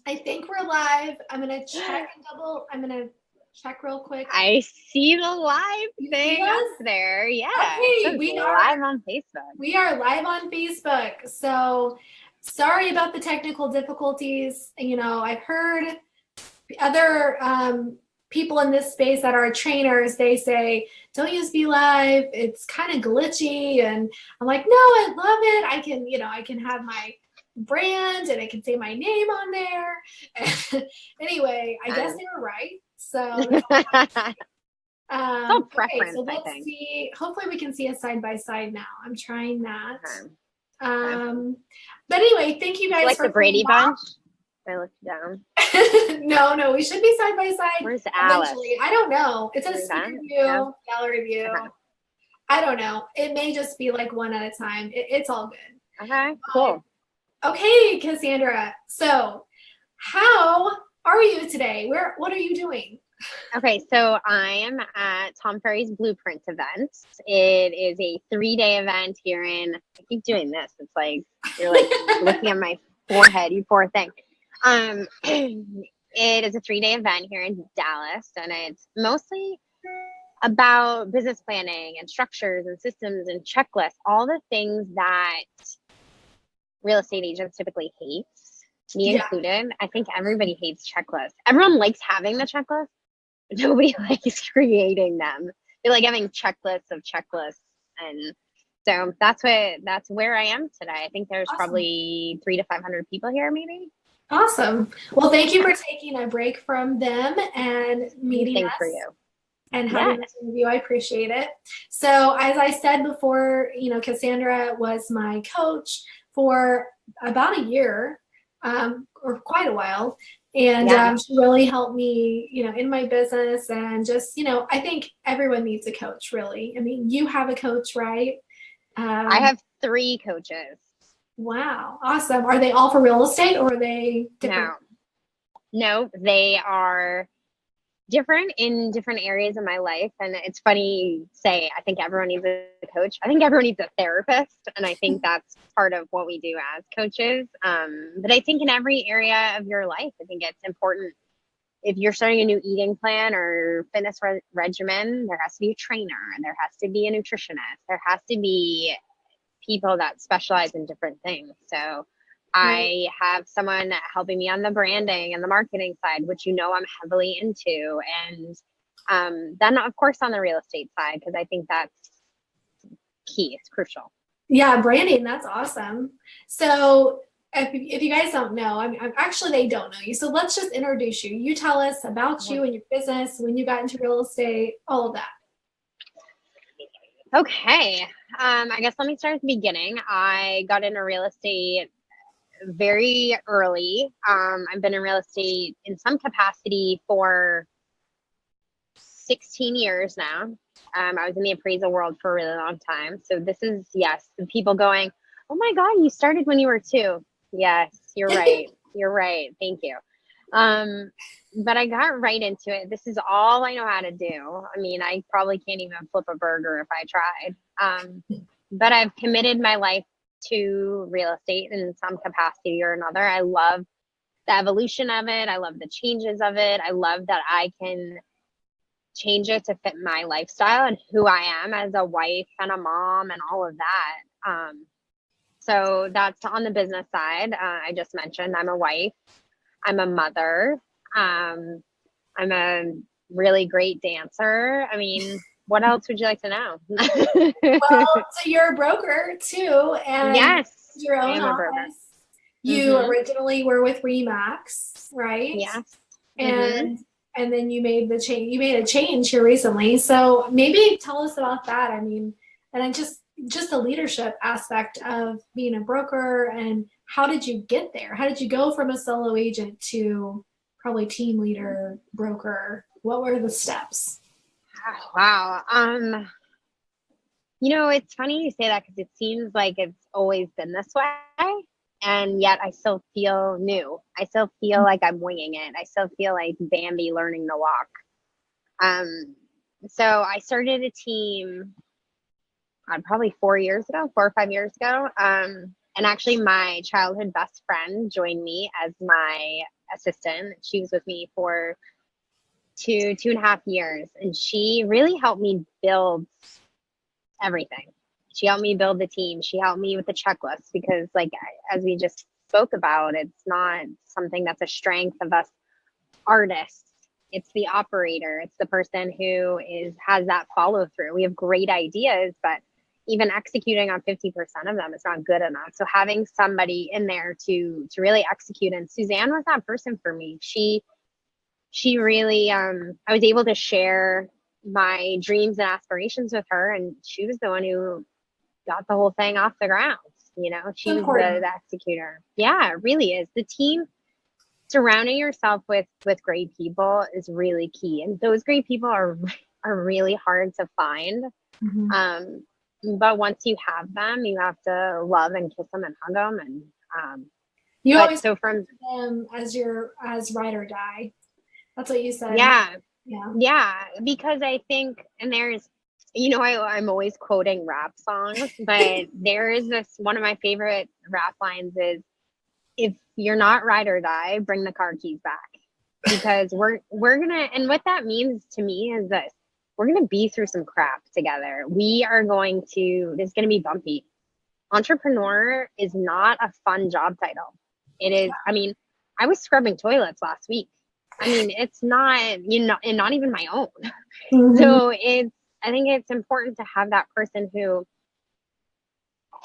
I think we're live. I'm gonna check real quick. I see the live You see thing up us? there. Yeah, it Okay, says live on Facebook. we are live on Facebook. So sorry about the technical difficulties. You know, I've heard other people in this space that are trainers, they say, don't use Be Live. It's kind of glitchy. And I'm like, no, I love it. I can have my brand and I can say my name on there. Anyway, I guess they were right. So It's all okay, preference, so I let's think. see. Hopefully we can see us side by side now. I'm trying that. Okay. Okay. Um, but anyway, thank you guys Like for the coming Brady Bunch. back. I looked down. No, we should be side by side Where's Alice? eventually. I don't know. It says Like that? speaker No? view, gallery view. Okay. I don't know. It may just be like one at a time. It's all good. Okay, cool. Okay, Cassandra. So, how are you today? What are you doing? Okay, so I am at Tom Ferry's Blueprint event. It is a 3-day event here in, I keep doing this. It's like, you're like looking at my forehead, you poor thing. It is a 3-day event here in Dallas, and it's mostly about business planning and structures and systems and checklists, all the things that real estate agents typically hate, me Yeah. included. I think everybody hates checklists. Everyone likes having the checklist, but nobody likes creating them. They like having checklists of checklists. And so that's where I am today. I think there's Awesome. probably 300 to 500 people here, maybe. Awesome. Well, thank you for taking a break from them and meeting Anything us. for you. And having this interview. I appreciate it. So as I said before, Cassandra was my coach for about a year, or quite a while. And she really helped me, in my business and just, I think everyone needs a coach, really. I mean, you have a coach, right? I have 3 coaches. Wow. Awesome. Are they all for real estate or are they different? No, they are different in different areas of my life. And it's funny you say, I think everyone needs a coach. I think everyone needs a therapist. And I think that's part of what we do as coaches. But I think in every area of your life, I think it's important. If you're starting a new eating plan or fitness regimen, there has to be a trainer, and there has to be a nutritionist. There has to be people that specialize in different things. So I have someone helping me on the branding and the marketing side, which I'm heavily into. And then, of course, on the real estate side, because I think that's key. It's crucial. Yeah, branding, that's awesome. So if you guys don't know, I'm actually, they don't know you. So let's just introduce you. You tell us about you and your business, when you got into real estate, all of that. Okay. I guess let me start at the beginning. I got into real estate very early. I've been in real estate in some capacity for 16 years now. I was in the appraisal world for a really long time. So this is, yes, the people going, oh my God, you started when you were 2. Yes, you're right. You're right. Thank you. But I got right into it. This is all I know how to do. I mean, I probably can't even flip a burger if I tried. But I've committed my life to real estate in some capacity or another. I love the evolution of it. I love the changes of it. I love that I can change it to fit my lifestyle and who I am as a wife and a mom and all of that. So that's on the business side. I just mentioned I'm a wife. I'm a mother. I'm a really great dancer. I mean, what else would you like to know? Well, so you're a broker too, and yes, your own office. You originally were with Remax, right? Yes. And then you made the change. You made a change here recently. So maybe tell us about that. I mean, and then just the leadership aspect of being a broker, and how did you get there? How did you go from a solo agent to probably team leader, broker? What were the steps? Wow. It's funny you say that because it seems like it's always been this way. And yet I still feel new. I still feel like I'm winging it. I still feel like Bambi learning to walk. So I started a team probably 4 or 5 years ago. And actually my childhood best friend joined me as my assistant. She was with me for 2.5 years, and she really helped me build everything. She helped me build the team. She helped me with the checklist because, like, as we just spoke about, it's not something that's a strength of us artists. It's the operator. It's the person who has that follow through. We have great ideas, but even executing on 50% of them is not good enough. So having somebody in there to really execute, and Suzanne was that person for me. She really, I was able to share my dreams and aspirations with her, and she was the one who got the whole thing off the ground. You know, she was the executor. Yeah, it really is. The team, surrounding yourself with great people is really key, and those great people are really hard to find. But once you have them, you have to love and kiss them and hug them. And you always so from them as ride or die. That's what you said. Yeah, because I think, and there's, you know, I'm always quoting rap songs, but there is this, one of my favorite rap lines is, if you're not ride or die, bring the car keys back. Because we're gonna, and what that means to me is this: we're gonna be through some crap together. It's gonna be bumpy. Entrepreneur is not a fun job title. It is, I mean, I was scrubbing toilets last week. I mean, it's not, you know, and not even my own. So I think it's important to have that person who,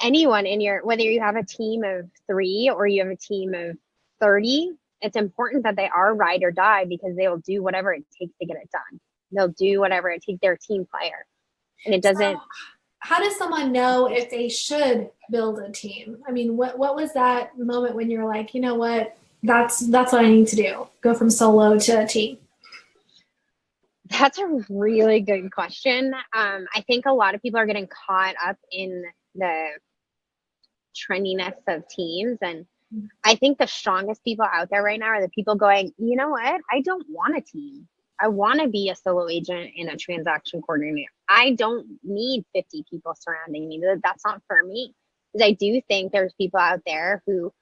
anyone in whether you have a team of 3 or you have a team of 30, it's important that they are ride or die, because they will do whatever it takes to get it done. They'll do whatever it takes. They're a team player. And it doesn't. So how does someone know if they should build a team? I mean, what was that moment when you're like, you know what, that's what I need to do, go from solo to a team? That's a really good question. I think a lot of people are getting caught up in the trendiness of teams. And I think the strongest people out there right now are the people going, you know what? I don't want a team. I want to be a solo agent and a transaction coordinator. I don't need 50 people surrounding me. That's not for me. Because I do think there's people out there who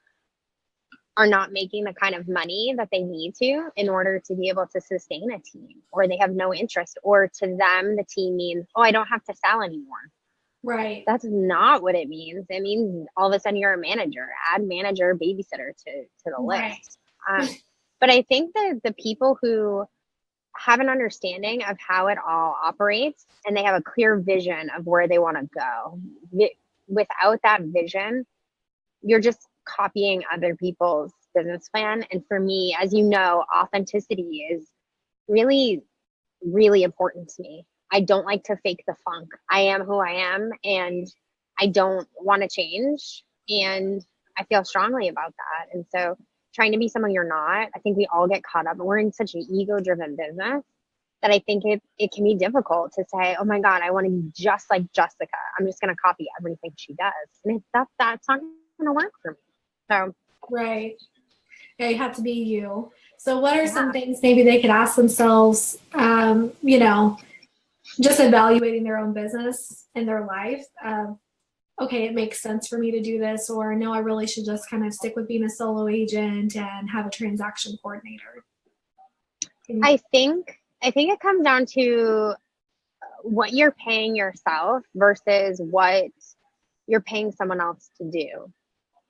are not making the kind of money that they need to in order to be able to sustain a team, or they have no interest, or to them, the team means, oh, I don't have to sell anymore. Right. That's not what it means. It means all of a sudden you're a manager, add manager, babysitter to the list. Right. But I think that the people who have an understanding of how it all operates, and they have a clear vision of where they want to go, without that vision, you're just copying other people's business plan. And for me, as you know, authenticity is really, really important to me. I don't like to fake the funk. I am who I am, and I don't want to change. And I feel strongly about that. And so trying to be someone you're not, I think we all get caught up. We're in such an ego-driven business that I think it can be difficult to say, oh my God, I want to be just like Jessica. I'm just going to copy everything she does. And that's not going to work for me. So right. Yeah, you have to be you. So what are some things maybe they could ask themselves, you know, just evaluating their own business and their life? Okay, it makes sense for me to do this, or no, I really should just kind of stick with being a solo agent and have a transaction coordinator. I think it comes down to what you're paying yourself versus what you're paying someone else to do.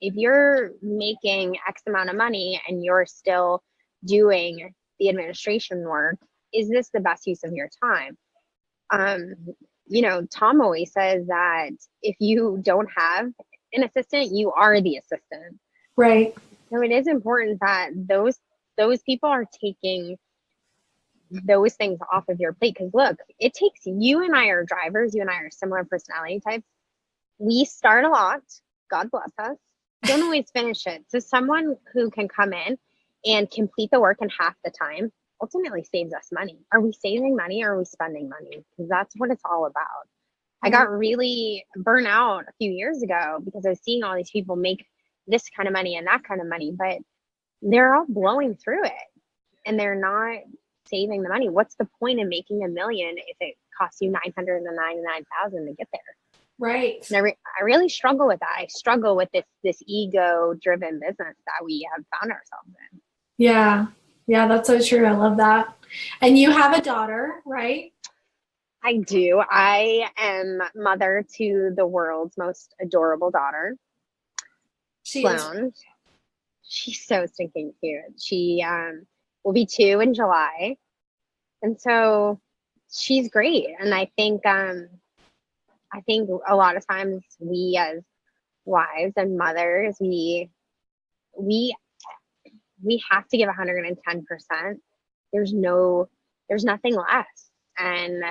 If you're making X amount of money and you're still doing the administration work, is this the best use of your time? You know, Tom always says that if you don't have an assistant, you are the assistant. Right. So it is important that those people are taking those things off of your plate. Because look, it takes, you and I are drivers, you and I are similar personality types. We start a lot, God bless us, don't always finish it. So someone who can come in and complete the work in half the time ultimately saves us money. Are we saving money, or are we spending money? Because that's what it's all about. I got really burnt out a few years ago because I was seeing all these people make this kind of money and that kind of money, but they're all blowing through it and they're not saving the money. What's the point in making $1 million if it costs you $999,000 to get there? Right. And I really struggle with that. I struggle with this ego-driven business that we have found ourselves in. Yeah. Yeah, that's so true. I love that. And you have a daughter, right? I do. I am mother to the world's most adorable daughter, She is. Sloan. She's so stinking cute. She will be 2 in July. And so she's great. And I think a lot of times we as wives and mothers, we we have to give 110%. There's no, there's nothing less. And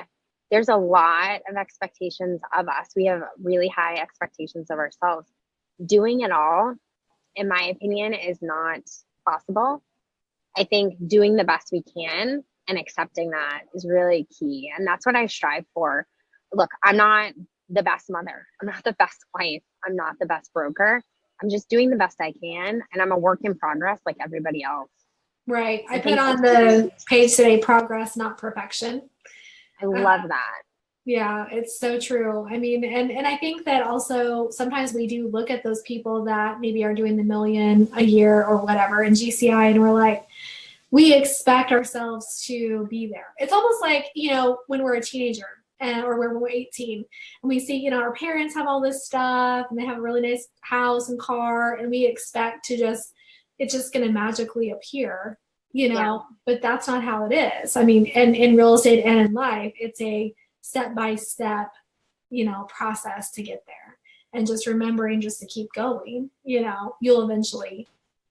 there's a lot of expectations of us. We have really high expectations of ourselves. Doing it all, in my opinion, is not possible. I think doing the best we can and accepting that is really key. And that's what I strive for. Look, I'm not the best mother. I'm not the best wife. I'm not the best broker. I'm just doing the best I can. And I'm a work in progress like everybody else. Right. I I put think on the page today, progress, not perfection. I Uh, love that. yeah, it's so true. I mean, and I think that also sometimes we do look at those people that maybe are doing the million a year or whatever in GCI, and we're like, we expect ourselves to be there. It's almost like, when we're a teenager or when we're 18 and we see, our parents have all this stuff and they have a really nice house and car, and we expect to it's just going to magically appear, Yeah. but that's not how it is. I mean, and in real estate and in life, it's a step by step, process to get there. And just remembering just to keep going, you'll eventually,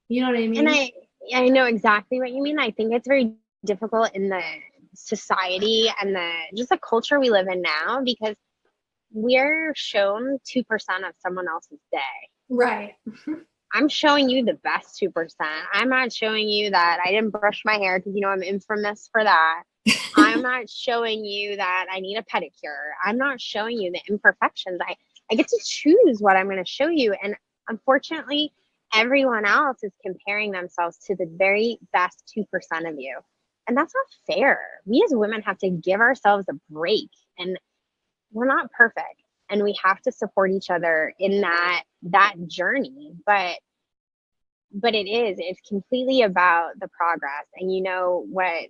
you know what I And mean? I know exactly what you mean. I think it's very difficult in the society and the culture we live in now because we're shown 2% of someone else's day. Right. I'm showing you the best 2%. I'm not showing you that I didn't brush my hair because I'm infamous for that. I'm not showing you that I need a pedicure. I'm not showing you the imperfections. I get to choose what I'm going to show you. And unfortunately, everyone else is comparing themselves to the very best 2% of you. And that's not fair. We as women have to give ourselves a break. And we're not perfect. And we have to support each other in that journey. But it's completely about the progress. And you know what,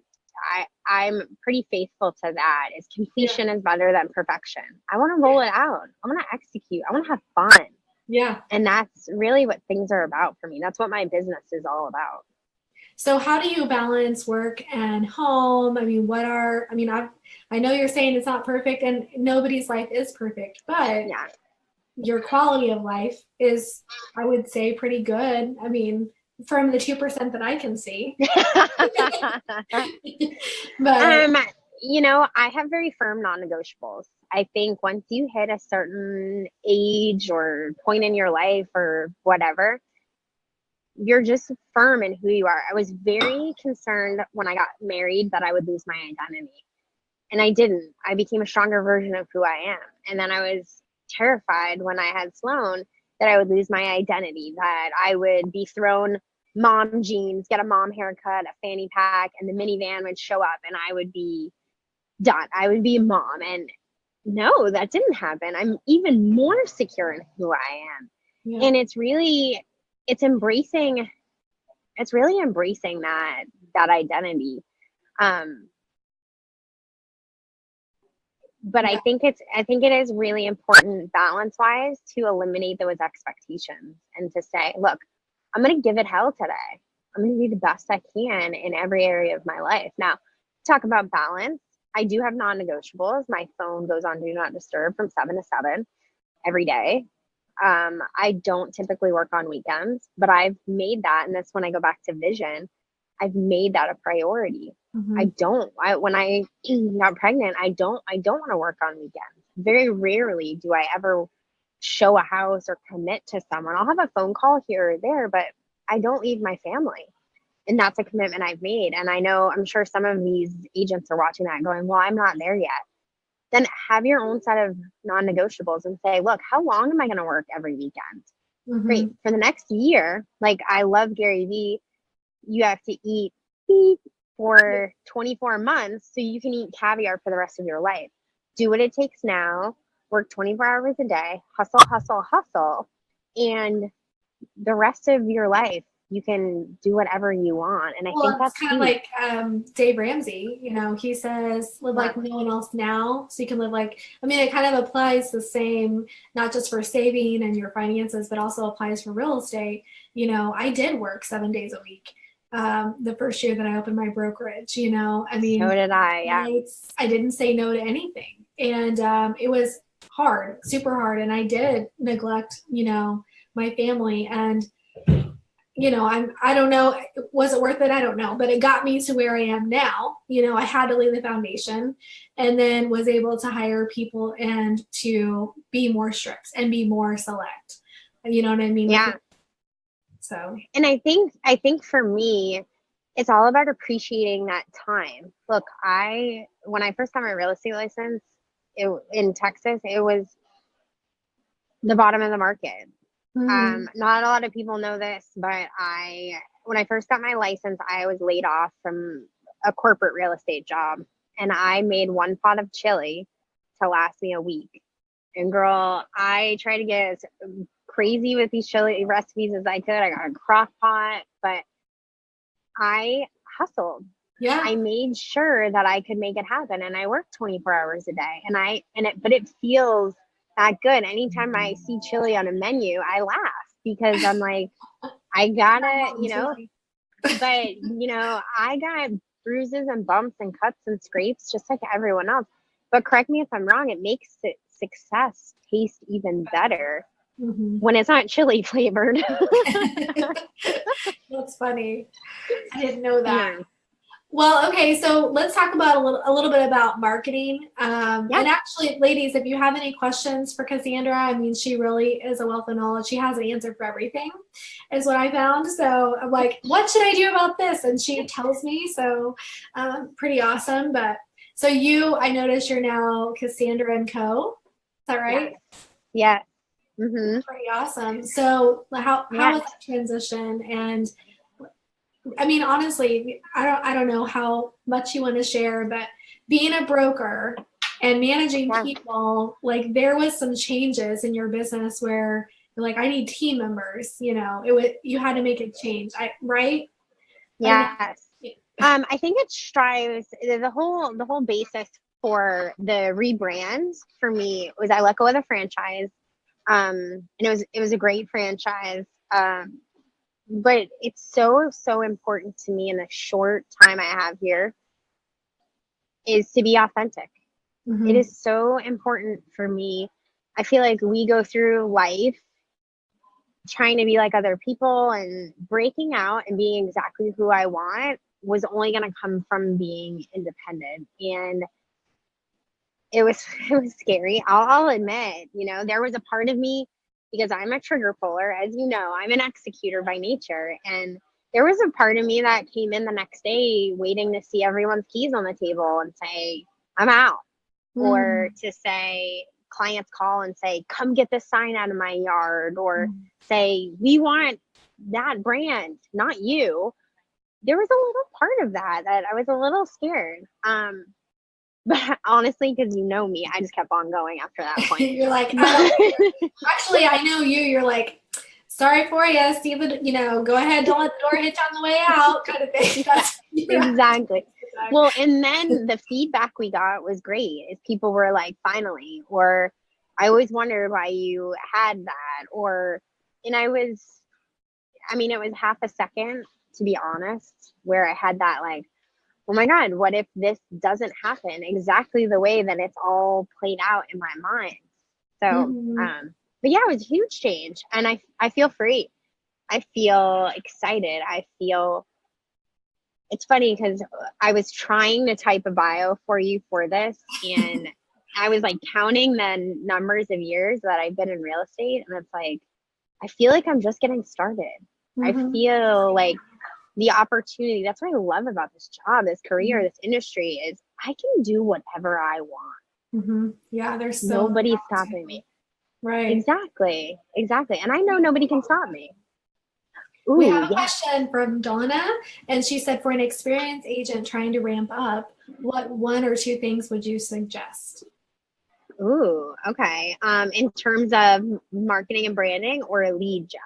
I'm pretty faithful to that is Yeah. completion is better than perfection. I want to roll it out. I want to execute. I want to have fun. Yeah. And that's really what things are about for me. That's what my business is all about. So how do you balance work and home? I mean, I know you're saying it's not perfect and nobody's life is perfect, but Yeah. your quality of life is, I would say, pretty good. I mean, from the 2% that I can see. But um, I have very firm non-negotiables. I think once you hit a certain age or point in your life or whatever, you're just firm in who you are. I was very concerned when I got married that I would lose my identity. And I didn't. I became a stronger version of who I am. And then I was terrified when I had Sloan that I would lose my identity, that I would be thrown mom jeans, get a mom haircut, a fanny pack, and the minivan would show up and I would be done. I would be a mom. And no, that didn't happen. I'm even more secure in who I am. yeah, And it's embracing, it's really embracing that identity. Um, but yeah, I think it is really important balance wise to eliminate those expectations and to say, look, I'm going to give it hell today. I'm going to do the best I can in every area of my life. Now, talk about balance. I do have non-negotiables. My phone goes on do not disturb from 7 to 7 every day. I don't typically work on weekends, but I've made that, and that's when I go back to vision. I've made that a priority. hmm When I got pregnant, I don't want to work on weekends. Very rarely do I ever show a house or commit to someone. I'll have a phone call here or there, but I don't leave my family. And that's a commitment I've made. And I know, I'm sure some of these agents are watching that going, well, I'm not there yet. Then have your own set of non-negotiables and say, look, how long am I going to work every weekend? hmm Great. For the next year, like I love Gary Vee, you have to eat beef for 24 months so you can eat caviar for the rest of your life. Do what it takes now, work 24 hours a day, hustle, hustle, hustle. And the rest of your life, you can do whatever you want. And I think Well, it's that's kind of key. like Dave Ramsey, you know, he says live Yeah. like no one else now. So you can live like, I mean, it kind of applies the same, not just for saving and your finances, but also applies for real estate. You know, I did work 7 days a week the first year that I opened my brokerage, you know, I So mean, did I. Yeah. I didn't say no to anything. And it was hard, super hard. And I did neglect, you know, my family. And you know, I don't know, was it worth it? I don't know, but it got me to where I am now. You know, I had to lay the foundation and then was able to hire people and to be more strict and be more select. You know what I mean? Yeah. So, And I think for me, it's all about appreciating that time. Look, when I first got my real estate license in Texas, it was the bottom of the market. mm, Not a lot of people know this, but when I first got my license, I was laid off from a corporate real estate job, and I made one pot of chili to last me a week. And girl, I tried to get as crazy with these chili recipes as I could. I got a crock pot, but I hustled. yeah. I made sure that I could make it happen, and I worked 24 hours a day. But it feels that good. Anytime I see chili on a menu, I laugh because I'm like, I gotta, I got bruises and bumps and cuts and scrapes just like everyone else. But correct me if I'm wrong, it makes success taste even better Mm-hmm. when it's not chili flavored. That's funny. I didn't know that. Yeah. Well, okay, so let's talk about a little bit about marketing. Yeah. And actually, ladies, if you have any questions for Cassandra, I mean, she really is a wealth of knowledge. She has an answer for everything, is what I found. So I'm like, what should I do about this? And she tells me. So pretty awesome. But so I noticed you're now Cassandra and Co. Is that right? Yeah. Mm-hmm. Pretty awesome. So how was that transition? And I mean, honestly, I don't know how much you want to share, but being a broker and managing people, like there was some changes in your business where you're like, I need team members, you know, you had to make a change. Right? Yes. I think it strives the whole basis for the rebrand for me was I let go of the franchise. And it was a great franchise. But it's so important to me in the short time I have here is to be authentic. Mm-hmm. It is so important for me. I feel like we go through life trying to be like other people, and breaking out and being exactly who I want was only going to come from being independent. And it was scary. I'll admit, there was a part of me, because I'm a trigger puller, as you know, I'm an executor by nature. And there was a part of me that came in the next day waiting to see everyone's keys on the table and say, I'm out. Or to say, clients call and say, come get this sign out of my yard, or say, we want that brand, not you. There was a little part of that I was a little scared. But honestly, because you know me, I just kept on going after that point. You're like, actually, I know you. You're like, sorry for you, Stephen. Go ahead, don't let the door hit you on the way out, kind of thing. Exactly. Well, and then the feedback we got was great. Is people were like, finally, or I always wondered why you had that, and it was half a second, to be honest, where I had that like, oh my God, what if this doesn't happen exactly the way that it's all played out in my mind? So, but yeah, it was a huge change, and I feel free. I feel excited. It's funny because I was trying to type a bio for you for this, and I was like counting the numbers of years that I've been in real estate, and it's like, I feel like I'm just getting started. I feel like the opportunity, that's what I love about this job, this career, this industry, is I can do whatever I want. Yeah, there's nobody's stopping me. Right. Exactly. And I know nobody can stop me. Ooh, we have a question from Donna, and she said, for an experienced agent trying to ramp up, what one or two things would you suggest? Ooh, okay. In terms of marketing and branding, or a lead gen?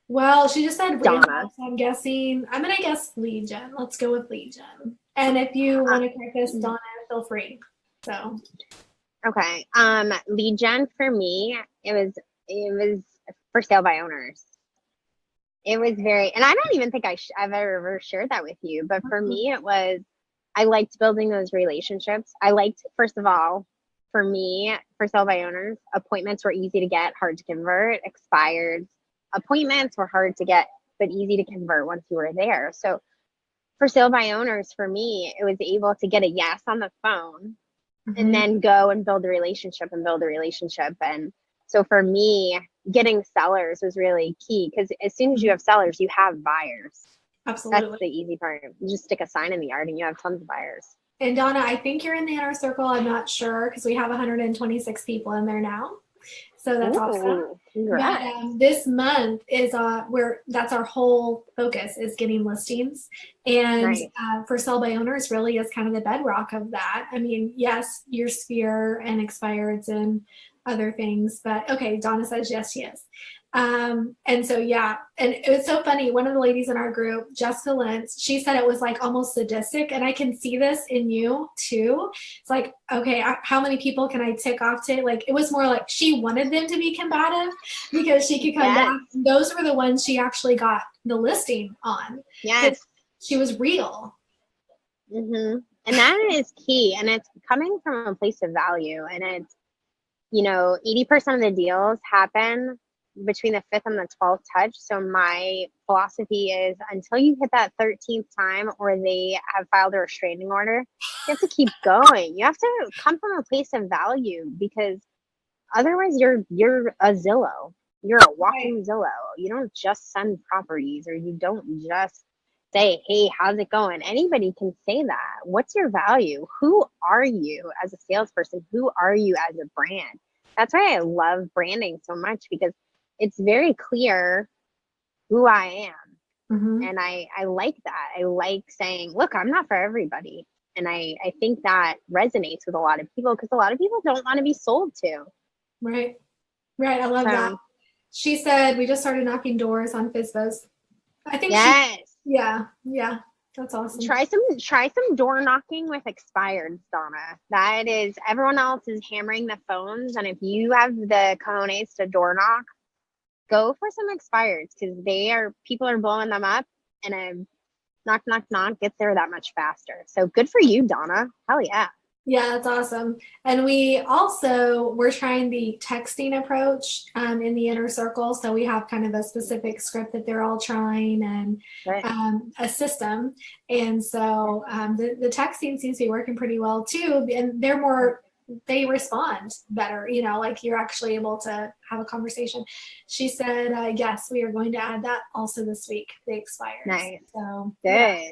Well, she just said Donna. random, so I'm guessing. I'm gonna guess lead gen. Let's go with lead gen. And if you want to correct this, Donna, feel free. So Okay. Lead gen for me, it was for sale by owners. It was very, and I don't even think I've ever shared that with you, but for me, it was, I liked building those relationships. I liked, first of all, for me, for sale by owners, appointments were easy to get, hard to convert. Expired appointments were hard to get, but easy to convert once you were there. So for sale by owners, for me, it was able to get a yes on the phone and then go and build a relationship and build a relationship. And so for me, getting sellers was really key, because as soon as you have sellers, you have buyers. That's absolutely. the easy part. You just stick a sign in the yard and you have tons of buyers. And Donna, I think you're in the inner circle. I'm not sure because we have 126 people in there now. So that's awesome. Ooh, But congrats. this month is where that's our whole focus is getting listings. And Nice. for sell by owners really is kind of the bedrock of that. I mean, yes, your sphere and expireds and other things, but okay, Donna says yes, yes. And so yeah, and it was so funny. One of the ladies in our group, Jessica Lentz, she said it was like almost sadistic, and I can see this in you too. It's like, okay, how many people can I tick off to? Like, it was more like she wanted them to be combative because she could come Yes. back. Those were the ones she actually got the listing on. Yes. She was real. Mm-hmm. And that is key. And it's coming from a place of value. And it's, 80% of the deals happen between the fifth and the 12th touch. So my philosophy is, until you hit that 13th time or they have filed a restraining order, you have to keep going. You have to come from a place of value, because otherwise you're a Zillow. You're a Right. walking Zillow. You don't just send properties, or you don't just say, hey, how's it going? Anybody can say that. What's your value? Who are you as a salesperson? Who are you as a brand? That's why I love branding so much, because it's very clear who I am. Mm-hmm. And I like that. I like saying, look, I'm not for everybody. And I think that resonates with a lot of people, because a lot of people don't want to be sold to. Right. Right. I love that. So, She said we just started knocking doors on FISBOs. I think she, yes. yeah, yeah, that's awesome. Try some door knocking with expired, Donna. That is, everyone else is hammering the phones, and if you have the cojones to door knock, go for some expireds, because people are blowing them up, and a knock knock knock gets there that much faster. So good for you, Donna. Hell yeah. Yeah, that's awesome. And we're trying the texting approach in the inner circle. So we have kind of a specific script that they're all trying and Right. a system. And so the texting seems to be working pretty well too. And they respond better, like you're actually able to have a conversation. She said, yes, we are going to add that also this week, the expires. Nice. So Good. yeah.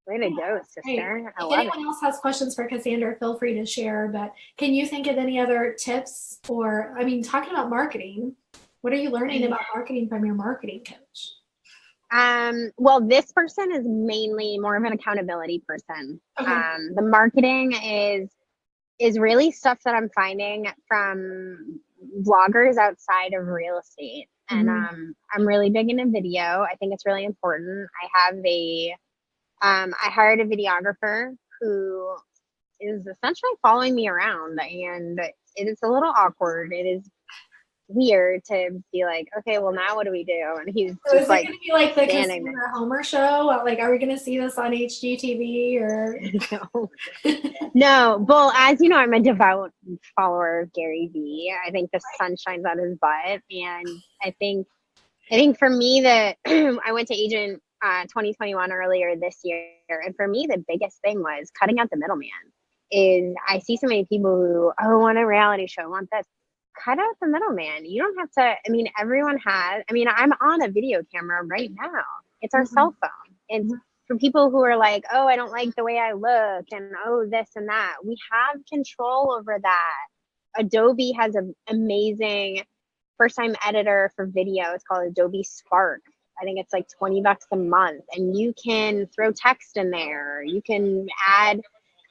Way to Yeah, go, great. sister. I If love it. anyone else has questions for Cassandra, feel free to share. But can you think of any other tips or, I mean, talking about marketing, what are you learning about marketing from your marketing coach? Well, this person is mainly more of an accountability person. Okay. The marketing is really stuff that I'm finding from vloggers outside of real estate. And Mm-hmm. I'm really big into video. I think it's really important. I hired a videographer who is essentially following me around, and it is a little awkward. It is weird to be like, okay, well, now what do we do? And he's So is just it like going to be like the standing there. Cassandra Homer show? Like, are we going to see this on HGTV or? No. No, well, as you know, I'm a devout follower of Gary Vee. I think the sun shines on his butt, and I think for me that I went to Agent 2021 earlier this year, and for me the biggest thing was cutting out the middleman. Is I see so many people who want a reality show, want this. Cut out the middleman. You don't have to. I mean, everyone has. I mean, I'm on a video camera right now. It's our Mhm. cell phone. It's for people who are like, oh, I don't like the way I look, and oh, this and that. We have control over that. Adobe has an amazing first time editor for video. It's called Adobe Spark. I think it's like $20 a month, and you can throw text in there. You can add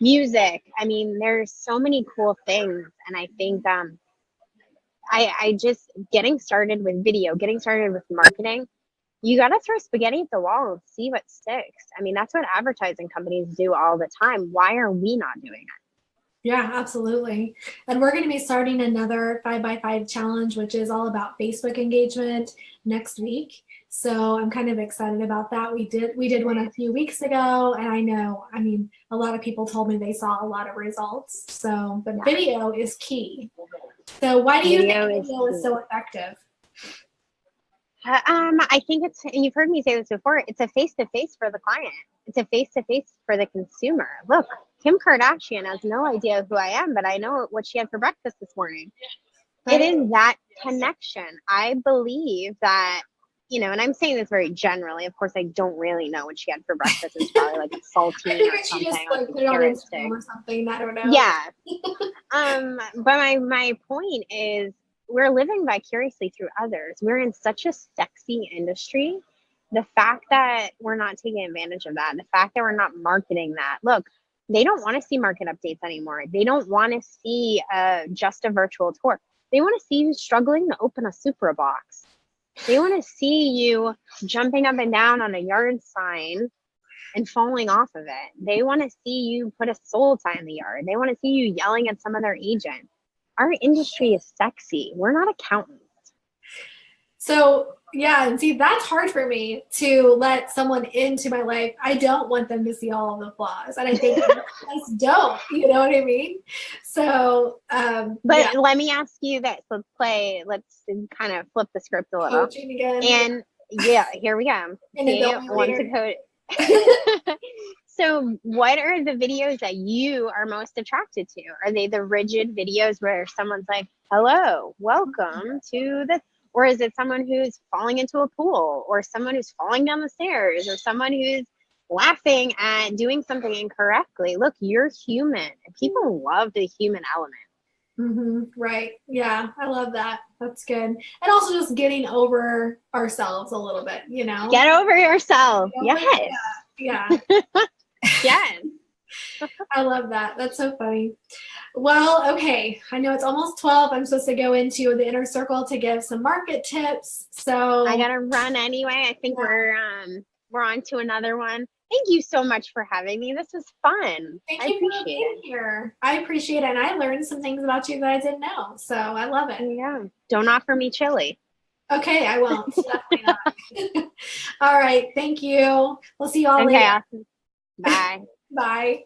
music. I mean, there's so many cool things, and I think I just getting started with video, getting started with marketing. You got to throw spaghetti at the wall and see what sticks. I mean, that's what advertising companies do all the time. Why are we not doing it? Yeah, absolutely. And we're going to be starting another 5x5 challenge, which is all about Facebook engagement next week. So I'm kind of excited about that. We did one a few weeks ago, and I know, I mean, a lot of people told me they saw a lot of results. So, but video is key. So why do you think video is so effective? I think it's, and you've heard me say this before, it's a face-to-face for the client. It's a face-to-face for the consumer. Look, Kim Kardashian has no idea who I am, but I know what she had for breakfast this morning. Right. It is that connection. I believe that, you know, and I'm saying this very generally. Of course, I don't really know what she had for breakfast. It's probably like a saltine or something. Just, like, put it on Instagram or something. I don't know. Yeah. But my point is, we're living vicariously through others. We're in such a sexy industry. The fact that we're not taking advantage of that, the fact that we're not marketing that. Look, they don't want to see market updates anymore. They don't want to see just a virtual tour. They want to see you struggling to open a Supra box. They want to see you jumping up and down on a yard sign and falling off of it. They want to see you put a soul tie in the yard. They want to see you yelling at some other agent. Our industry is sexy. We're not accountants. So yeah, and see, that's hard for me to let someone into my life. I don't want them to see all of the flaws, and I think most don't. You know what I mean? So, but let me ask you this. Let's kind of flip the script a little. Coaching again. And yeah, here we go. So what are the videos that you are most attracted to? Are they the rigid videos where someone's like, hello, welcome to the, or is it someone who's falling into a pool, or someone who's falling down the stairs, or someone who's laughing at doing something incorrectly? Look, you're human. People love the human element. Mm-hmm. Right. Yeah, I love that. That's good. And also just getting over ourselves a little bit, you know? Get over yourself. Yes. Yeah. Yes. I love that. That's so funny. Well, okay. I know it's almost 12. I'm supposed to go into the inner circle to give some market tips. So I gotta run anyway. I think we're on to another one. Thank you so much for having me. This was fun. Thank you for being here. I appreciate it. And I learned some things about you that I didn't know. So I love it. Yeah. Don't offer me chili. Okay, I won't. Definitely not. All right. Thank you. We'll see you all later. Awesome. Bye. Bye.